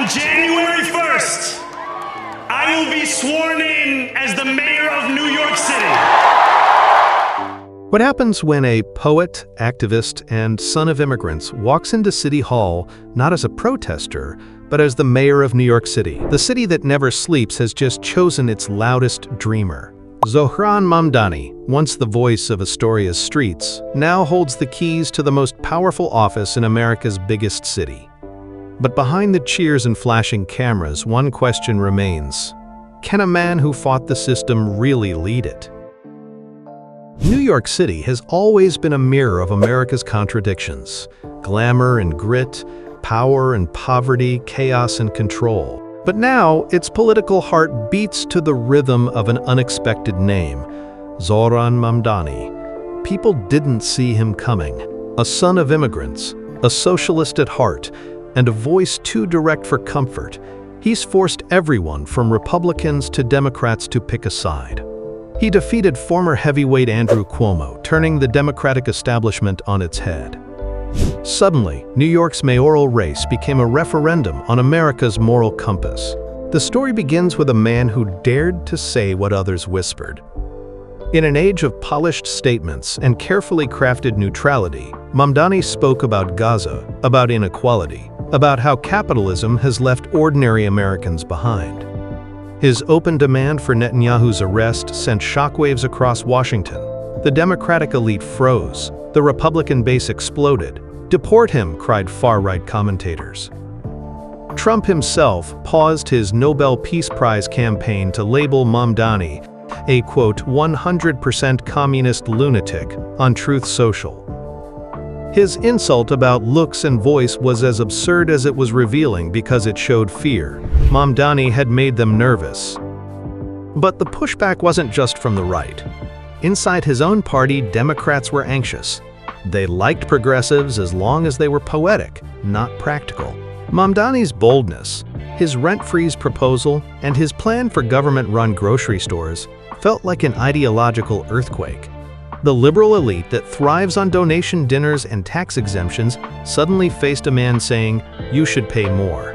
January 1st, I will be sworn in as the mayor of New York City. What happens when a poet, activist, and son of immigrants walks into City Hall not as a protester, but as the mayor of New York City? The city that never sleeps has just chosen its loudest dreamer. Zohran Mamdani, once the voice of Astoria's streets, now holds the keys to the most powerful office in America's biggest city. But behind the cheers and flashing cameras, one question remains. Can a man who fought the system really lead it? New York City has always been a mirror of America's contradictions. Glamour and grit, power and poverty, chaos and control. But now, its political heart beats to the rhythm of an unexpected name, Zohran Mamdani. People didn't see him coming. A son of immigrants, a socialist at heart, and a voice too direct for comfort, he's forced everyone from Republicans to Democrats to pick a side. He defeated former heavyweight Andrew Cuomo, turning the Democratic establishment on its head. Suddenly, New York's mayoral race became a referendum on America's moral compass. The story begins with a man who dared to say what others whispered. In an age of polished statements and carefully crafted neutrality, Mamdani spoke about Gaza, about inequality, about how capitalism has left ordinary Americans behind. His open demand for Netanyahu's arrest sent shockwaves across Washington. The Democratic elite froze. The Republican base exploded. "Deport him," cried far-right commentators. Trump himself paused his Nobel Peace Prize campaign to label Mamdani a, quote, 100% communist lunatic on Truth Social. His insult about looks and voice was as absurd as it was revealing because it showed fear. Mamdani had made them nervous. But the pushback wasn't just from the right. Inside his own party, Democrats were anxious. They liked progressives as long as they were poetic, not practical. Mamdani's boldness, his rent-freeze proposal, and his plan for government-run grocery stores felt like an ideological earthquake. The liberal elite that thrives on donation dinners and tax exemptions suddenly faced a man saying, "You should pay more."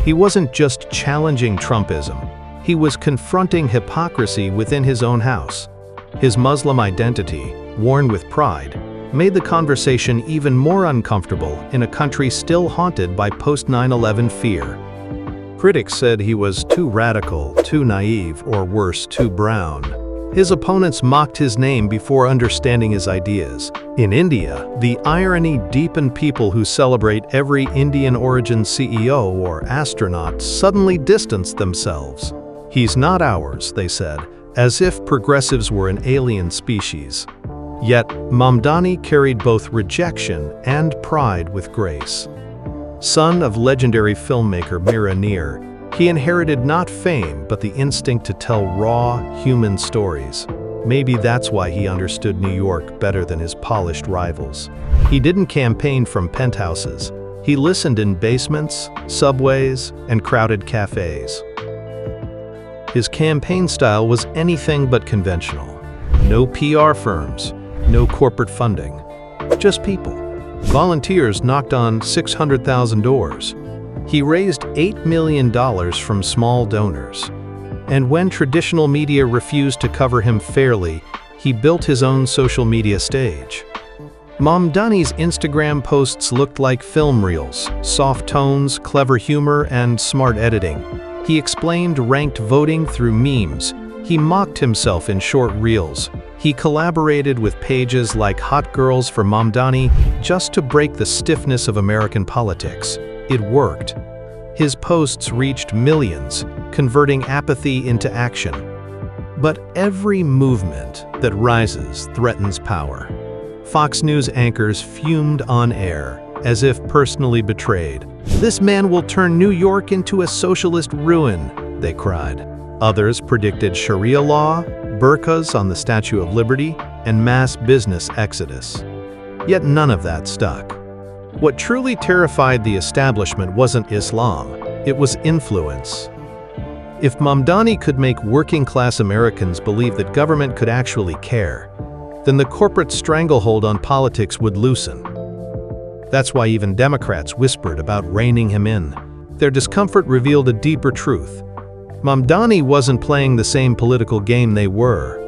He wasn't just challenging Trumpism. He was confronting hypocrisy within his own house. His Muslim identity, worn with pride, made the conversation even more uncomfortable in a country still haunted by post-9/11 fear. Critics said he was too radical, too naive, or worse, too brown. His opponents mocked his name before understanding his ideas. In India, the irony deepened. People who celebrate every Indian-origin CEO or astronaut suddenly distanced themselves. "He's not ours," they said, as if progressives were an alien species. Yet, Mamdani carried both rejection and pride with grace. Son of legendary filmmaker Mira Neer, he inherited not fame but the instinct to tell raw, human stories. Maybe that's why he understood New York better than his polished rivals. He didn't campaign from penthouses. He listened in basements, subways, and crowded cafes. His campaign style was anything but conventional. No PR firms, no corporate funding, just people. Volunteers knocked on 600,000 doors. He raised $8 million from small donors. And when traditional media refused to cover him fairly, he built his own social media stage. Mamdani's Instagram posts looked like film reels, soft tones, clever humor, and smart editing. He explained ranked voting through memes. He mocked himself in short reels. He collaborated with pages like Hot Girls for Mamdani just to break the stiffness of American politics. It worked. His posts reached millions, converting apathy into action. But every movement that rises threatens power. Fox News anchors fumed on air, as if personally betrayed. "This man will turn New York into a socialist ruin," they cried. Others predicted Sharia law, burqas on the Statue of Liberty, and mass business exodus. Yet none of that stuck. What truly terrified the establishment wasn't Islam, it was influence. If Mamdani could make working-class Americans believe that government could actually care, then the corporate stranglehold on politics would loosen. That's why even Democrats whispered about reining him in. their discomfort revealed a deeper truth. Mamdani wasn't playing the same political game they were.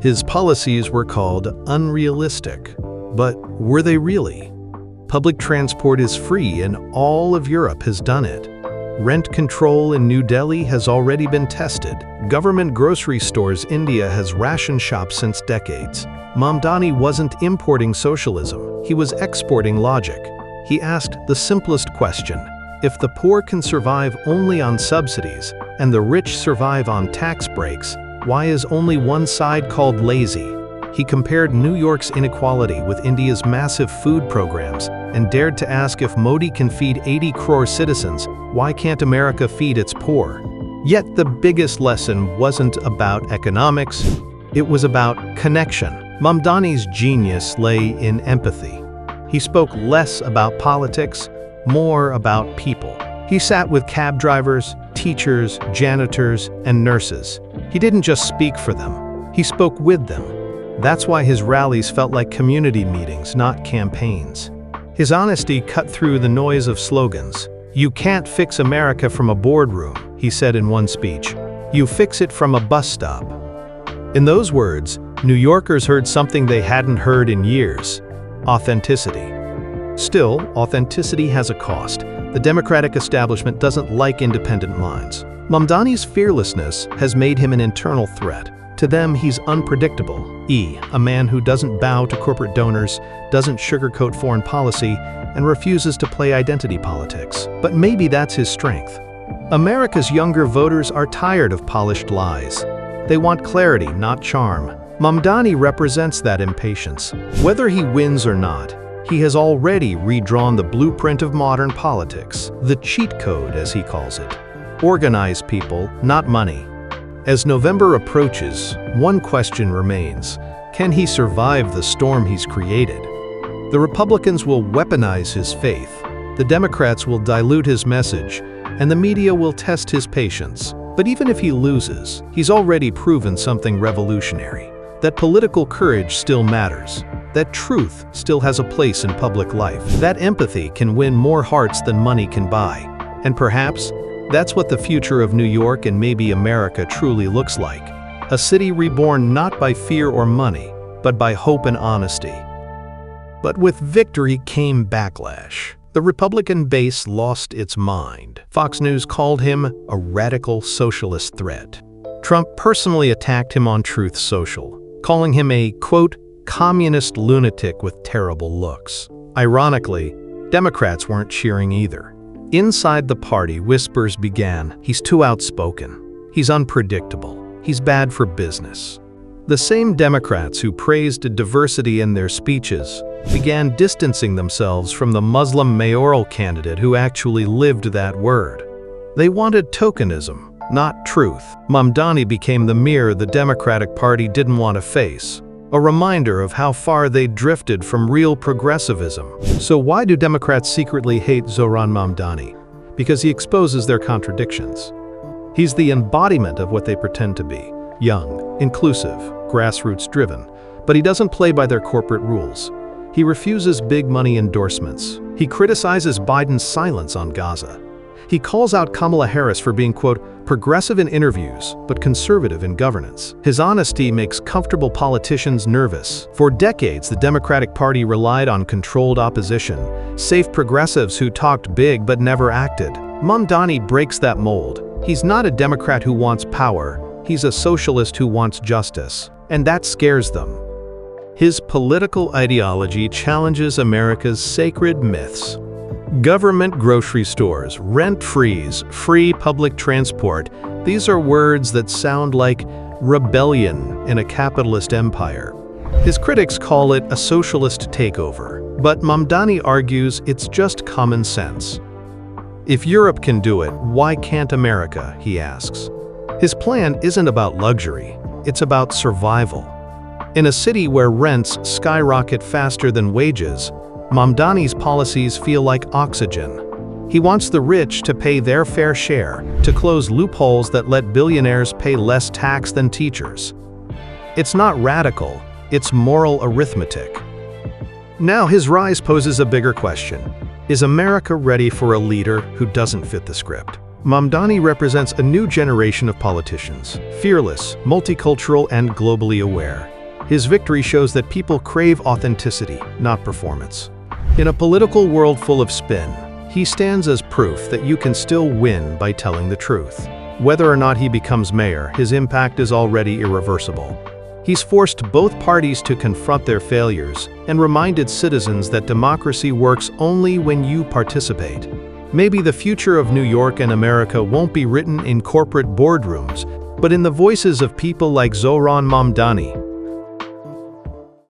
His policies were called unrealistic, but were they really? Public transport is free and all of Europe has done it. Rent control in New Delhi has already been tested. Government grocery stores India has ration shops since decades. Mamdani wasn't importing socialism, he was exporting logic. He asked the simplest question: if the poor can survive only on subsidies and the rich survive on tax breaks, why is only one side called lazy? He compared New York's inequality with India's massive food programs and dared to ask if Modi can feed 80 crore citizens, why can't America feed its poor? Yet the biggest lesson wasn't about economics, it was about connection. Mamdani's genius lay in empathy. He spoke less about politics, more about people. He sat with cab drivers, teachers, janitors, and nurses. He didn't just speak for them, he spoke with them. That's why his rallies felt like community meetings, not campaigns. His honesty cut through the noise of slogans. "You can't fix America from a boardroom," he said in one speech. "You fix it from a bus stop." In those words, New Yorkers heard something they hadn't heard in years: authenticity. Still, authenticity has a cost. The Democratic establishment doesn't like independent minds. Mamdani's fearlessness has made him an internal threat. To them, he's unpredictable. A man who doesn't bow to corporate donors, doesn't sugarcoat foreign policy, and refuses to play identity politics. But maybe that's his strength. America's younger voters are tired of polished lies. They want clarity, not charm. Mamdani represents that impatience. Whether he wins or not, he has already redrawn the blueprint of modern politics, the cheat code, as he calls it. Organize people, not money. As November approaches, one question remains: can he survive the storm he's created? The Republicans will weaponize his faith, the Democrats will dilute his message, and the media will test his patience. But even if he loses, he's already proven something revolutionary: that political courage still matters, that truth still has a place in public life, that empathy can win more hearts than money can buy. And perhaps that's what the future of New York and maybe America truly looks like. A city reborn not by fear or money, but by hope and honesty. But with victory came backlash. The Republican base lost its mind. Fox News called him a radical socialist threat. Trump personally attacked him on Truth Social, calling him a, quote, communist lunatic with terrible looks. Ironically, Democrats weren't cheering either. Inside the party, whispers began: he's too outspoken, he's unpredictable, he's bad for business. The same Democrats who praised diversity in their speeches began distancing themselves from the Muslim mayoral candidate who actually lived that word. They wanted tokenism, not truth. Mamdani became the mirror the Democratic Party didn't want to face, a reminder of how far they drifted from real progressivism. So why do Democrats secretly hate Zohran Mamdani? Because he exposes their contradictions. He's the embodiment of what they pretend to be: young, inclusive, grassroots-driven. But he doesn't play by their corporate rules. He refuses big money endorsements. He criticizes Biden's silence on Gaza. He calls out Kamala Harris for being, quote, progressive in interviews, but conservative in governance. His honesty makes comfortable politicians nervous. For decades, the Democratic Party relied on controlled opposition, safe progressives who talked big but never acted. Mamdani breaks that mold. He's not a Democrat who wants power, he's a socialist who wants justice. And that scares them. His political ideology challenges America's sacred myths. Government grocery stores, rent-frees, free public transport, these are words that sound like rebellion in a capitalist empire. His critics call it a socialist takeover, but Mamdani argues it's just common sense. If Europe can do it, why can't America, he asks. His plan isn't about luxury, it's about survival. In a city where rents skyrocket faster than wages, Mamdani's policies feel like oxygen. He wants the rich to pay their fair share, to close loopholes that let billionaires pay less tax than teachers. It's not radical, it's moral arithmetic. Now his rise poses a bigger question. Is America ready for a leader who doesn't fit the script? Mamdani represents a new generation of politicians, fearless, multicultural, and globally aware. His victory shows that people crave authenticity, not performance. In a political world full of spin, he stands as proof that you can still win by telling the truth. Whether or not he becomes mayor, his impact is already irreversible. He's forced both parties to confront their failures and reminded citizens that democracy works only when you participate. Maybe the future of New York and America won't be written in corporate boardrooms, but in the voices of people like Zohran Mamdani,